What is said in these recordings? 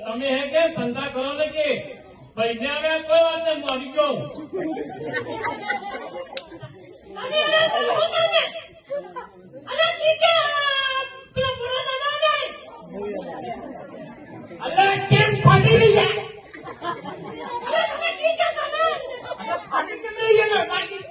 તમે હે કે સંતા કરો ને કે પૈને આવ્યા કોઈ વાત નહીં મારી ગયો અલ્લાહ કેમ ફાટી રહ્યા ફાટી કેમ રહી ને ફાટી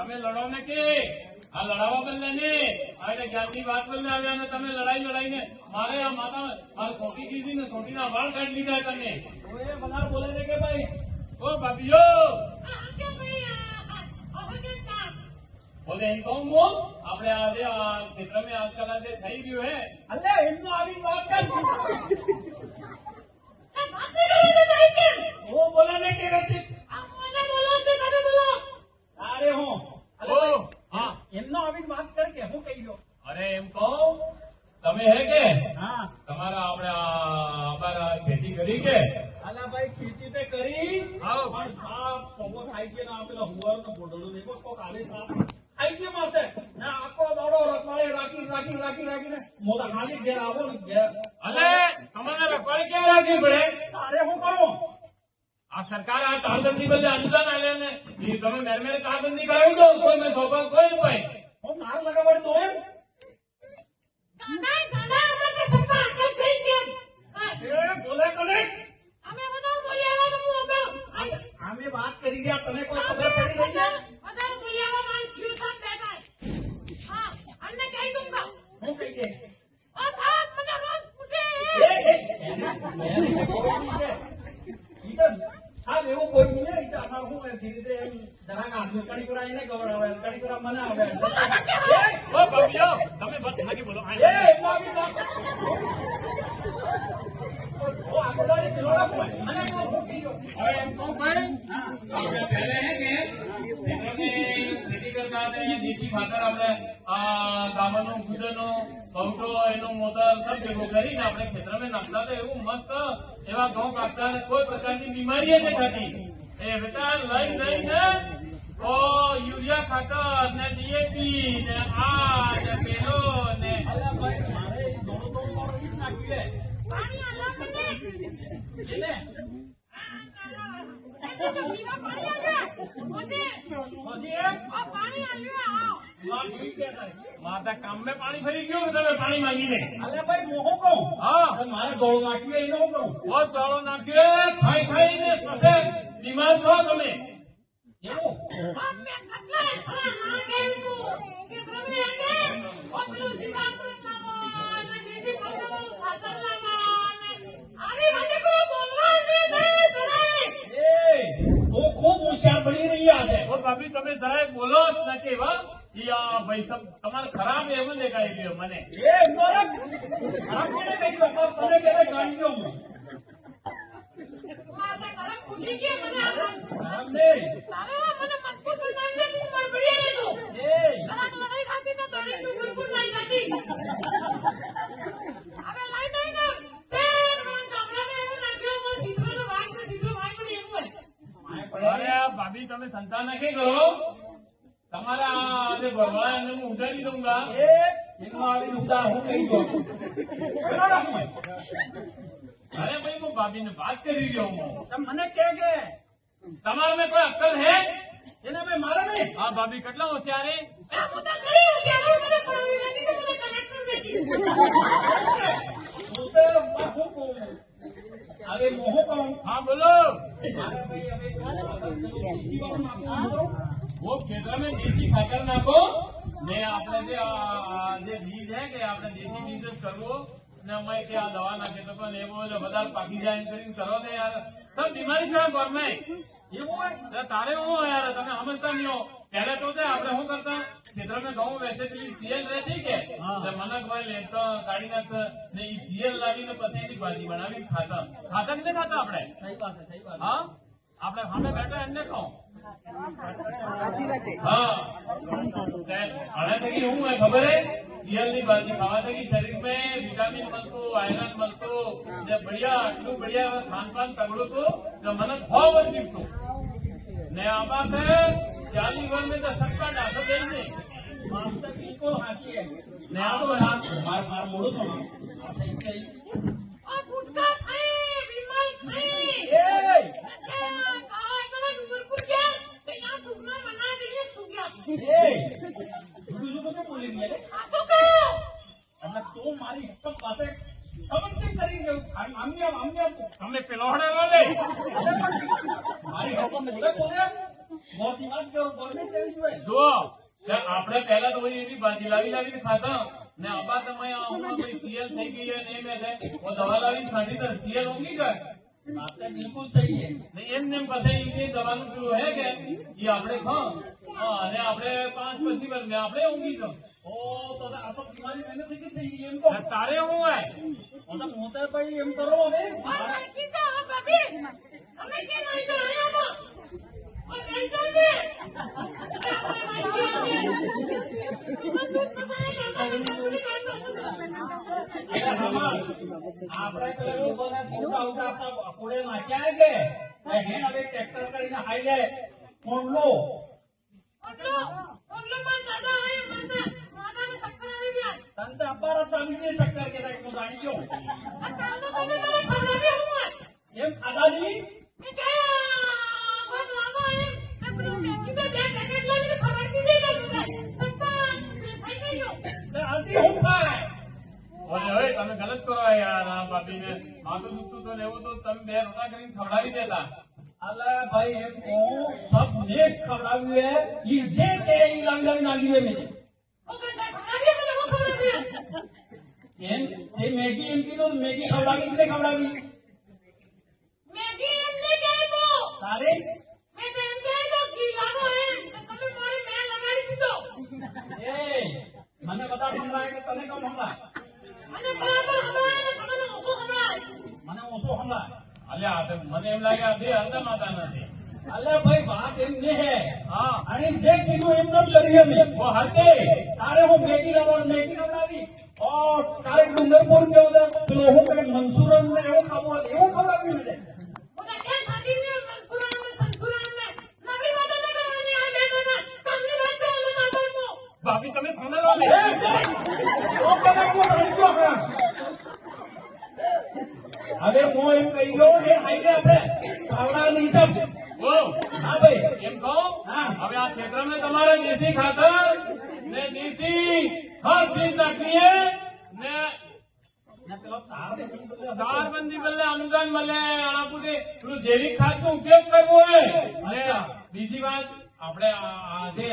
તમે લડો ને કે આ લડાવવા બદલે નહીં આ જ્ઞાનની વાત બદલે આવ્યા ને તમે લડાઈને મારે આ માતા મારે સોટી કીધી ને સોટીના વાળ કાઢી લીધા તમે ઓએ બધા બોલે છે કે ભાઈ ઓ ભાભીઓ બોલે એમ કહું હું આપણે આજે આ ક્ષેત્ર મેં આજકાલ આજે થઈ ગયું હે અલે એમનો આવી વાત કર वो बोला ने के वैसे अरे हो ઓ હા એમનો આવી વાત કર કે હું કહી ગયો અરે એમ કહું તમે હે કે હા તમારા આપણે અમારા ખેતી કરી કે અલા ભાઈ ખેતી તે કરી આવો પણ સાપ સવો ખાઈ કે ના પેલા હુવર નો બોડડો દેખો કોક આવે સાપ ખાઈ કે મારતે ના આખો દોડો રખવાળે રાખીને મોટા ખાલી ઘેર આવો ને ઘેર અલે તમારે રખવાડી કેમ રાખવી પડે તારે હું કરું આ સરકાર આ તારબંધી બદલે અનુદાન આલે ને એ તમે મેર તારબંધી કરાવી દો કોઈ મેં સોપા કોઈ જ ભાઈ હું નાર લગાવડ દો એમ એ બોલે કને અમે વાત કરી રહ્યા તને કોઈ ખબર પડી રહી છે હું કહી દે હા એવું કોઈ નહીં ને ઈટા હા હું ધીરે ધીરે એમ જરાક આદમી કડી કરાઈ ને ગવડાવે કડી કરા મને આવે ઓ ભાભીઓ તમે બસ નાખી બોલો એ મારી વાત ઓ આખો દાડી ચલોડા કોઈ અને કો ફૂકી ગયો હવે એમ કહું ભાઈ આપણે પહેલે હે કે ખેતરને ખેતી કરતા હતા એ દેશી ખાતર આપણે આ ગામરનું ગુજરનું કૌટો એનું મોતર સબ ભેગું કરીને આપણે ખેતરમાં નાખતા હતા એવું મસ્ત એવા ઘઉં કાઢતા અને કોઈ પ્રકારની બીમારી જ થતી એ બેટા લઈને તો યુરિયા ખાતર ને ડીએપી ને આ ને પેલો ને અલ્યા ભાઈ મારે દોડો દોડો મારો ઈટ નાખી લે એને હોજી એમ હા ઠીક છે તારે માતા કામ में પાણી ફરી ગયું કે તમે પાણી માંગીને અલ્યા ભાઈ મોહો કહું હા મારે દોડો નાખ્યું એને હું કહું બસ દાળો નાખ્યો ખાઈને પછી બીમાર થો તમે એવું તો ખૂબ હોશિયાર બની રહી આજે ઓ ભાભી તમે જરાય બોલો જ નથી વા ભાઈ સબ તમારે ખરાબ એવું દેખાઈ ગયો મને એ મારા ખરાબ કોને કહી ગયો તને કેને ગાડી ગયો હું ખરાબ નહીં અરે ભાભી તમે સંતાન નથી કરો તમારા જે ભરવાળા એને હું ઉધારી દઉંગા એ એમાં આવીને ઉદાર હું કહી ગયો બરાબર હું અરે ભાઈ હું ભાભીને વાત કરી રહ્યો હું મને કે તમારે મેં કોઈ અક્કલ હે એને મેં મારે નહીં હા ભાભી કેટલા હોશિયાર હે હું તો હું કહું હવે મોહ કહું હા બોલો મારે ભાઈ હવે જીવન માગવાનું वो खेतर में देसी खातर नाखो ने આપણે જે બીજ હે કે આપણે દેશી બીજ જ કરવો ને અમે કે આ દવા નાખે તો પણ એવો વધારે પાકી જાય એમ કરીને કરો ને યાર સબ બીમારી છે ઘરમાં એવું હોય તારે હું યાર તમે સમજતા નહીં હો પહેલા તો આપણે શું કરતા ખેતર में ઘઉં वैसे પેલી સીએલ રહેતી કે મનક ભાઈ લેતો કાઢી નાખ ને એ સીએલ લાવીને પછી એની ભાજી બનાવી ખાતા કે નહીં ખાતા આપણે સહી વાત હા આપણે સામે બેઠા એમને કહો हाँ खाने थकी हूँ मैं खबर है सीएल ની ભાજી ખાવા થકી શરીર में विटामिन મળતું આયરન મળતું ને बढ़िया આટલું बढ़िया ખાનપાન તગડું હતું તો મને ખૂબ જ દીપતું ને આમાં છે 40 વર્ષ में तो सबका ડાસો દઈ ને માસ્ટર બિલકુલ હાચી હે ને આ તો માર મોડું તો બોલી ગયા એટલે તું મારી હિંમત પાસે ખબર કેમ કરી ગયું આમ તમે પેલો હડે લો લે મારી હિંમત બોલે બોલે મોટી વાત કરો ગરમી કેવી જોઈએ જુઓ કે આપણે પહેલા તો બધી એવી ભાજી લાવીને ખાતા ને આબા તમે હમણાં કોઈ સીએલ થઈ ગઈ હોય ને એમ એટલે હું દવા લાવીને છાંટી તો સીએલ ઊંઘી ગયો વાત તો બિલકુલ સહી છે ને એમ નેમ પછી એ દવાનું પેલું હે કે એ આપણે અને આપણે 5 પછી પર ને આપણે ઊંઘી ગયો ઓ તો આ સબ બીમારી મેને થઈ ગઈ એમ તો તારે હું હોય મોટા ભાઈ એમ કરો હવે આપણે પેલા લોકોને ફોટા ઉઠા સબ અકોડે નાખ્યા કે હેન હવે ટ્રેક્ટર કરીને હાઈ લે મોડલો તંત અપારા ચાલી જે શક્કર કે તાઈ તું જાણી ગયો એમ ખાદાની આજે હું ખાય હવે તમે ગલત કરો યાર આ ભાભીને માથું દુખતું તો લેવું તો તમે 2 રોટલા કરીને ખવડાવી દેતા અલા ભાઈ એમ હું સબ ને ખવડાવ્યું હે ઈ જે તે ઈ લંગર ના લીએ મેને એમ તે મેગી એમ કીધું મેગી ખવડાવી એટલે ખવડાવી તારે એ મને બધા સંભળાય કે તને કમ સંભળાય મને ઓછો સંભળાય અલ્યા મને એમ લાગે આ બે હરદમ માતા નથી અલે ભાઈ વાત એમ ને હે હા અને જે કીધું એમ ન કરીએ મેં वो हटे તારે હું મેગી ખવડાવી ઓર તારે ડુંગરપુર કે ઉધર પેલો હું કઈ મંસૂરન ને એવું ખાવું હતું, એવું ખવડાવ્યું મને भाभी તમે સાંભળો ને હવે હું એમ કહી ગયો એ હાઈલે આપણે ખાવડાવવાની સબ ઓ હા ભાઈ એમ કહો હા. હવે આ ખેતરમાં તમારે દેશી ખાતર ને દેશી હર ચીજ નાખીએ ને ને પેલો તાર બની બદલે તારબંધી મળે અનુદાન મળે આનાપુરથી પેલું જૈવિક ખાતરનો ઉપયોગ કરવો હોય અને અચ્છા. બીજી વાત આપણે આ જે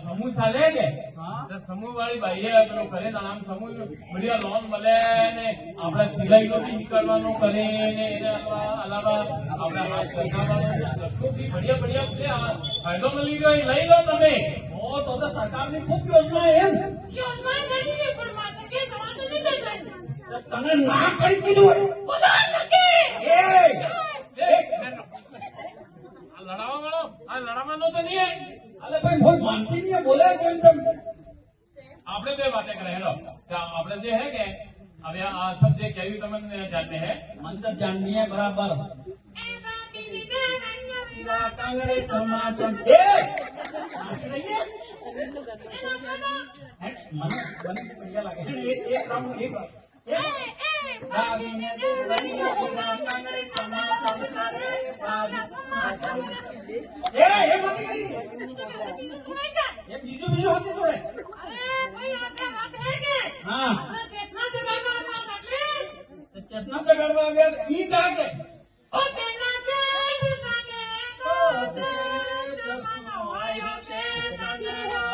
સમૂહ ચાલે કે હા. તો સમૂહ વાળી ભાઈએ પેલો કરે ને આમ સમૂહ બઢિયા લોન મળે ને આપણે સિલાઈ નો બી કરવાનું કરે ને એના અલાવા આપણે હાથ સરકારવાનો લખોથી બઢિયા ફાયદો મળી ગયો એ લઈ લો તમે ઓ તો સરકારની ખૂબ યોજના એમ તને ના કરી કીધું એ લડાવવાનો તો નહીં અલે ભાઈ કોઈ માનતી નહીં બોલે કેમ તેમ આપણે બે વાતે કરે હેલો આપણે જે હે કે હવે આ સબ જે કેવી તમને જાતે હે મંતર જાણીએ બરાબર કાંગડે સમાસમ એ નાચી રહીએ મને बढ़िया लागे एक राउंड एक गावीने देवरिया पुरा कांगड़े समासम करे बाजू समासम ए मत गई ये बीजू होती थोड़े हां चेतना से गड़वा गया ई का के ओ तेना के साके तो से जसनो आयो से तनेरो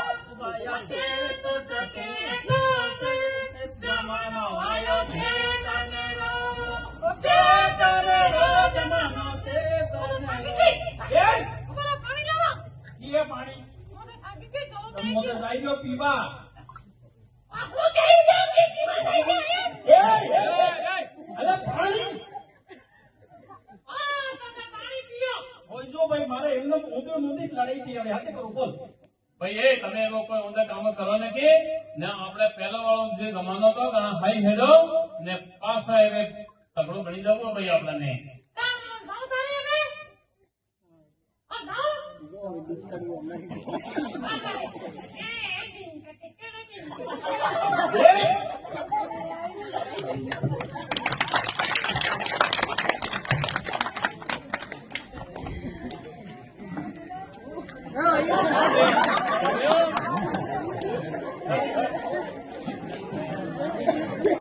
बाया के तो सके तो से जमानो आयो से तनेरो जमानो से तनेरो ए ये पानी मोटे जाई जो पीवा ए अरे पानी હોય જો ભાઈ મારે એમને મોટી લડાઈ થઈ હવે હાથે કરો બોલ ભાઈ એ તમે એવો કોઈ ઊંધા કામ કરો ને કે ને આપણે પહેલો વાળો જે જમાનો હતો ઘણા હાઈ હેડો ને પાછા હવે તગડો બની જવું ભાઈ આપણને એ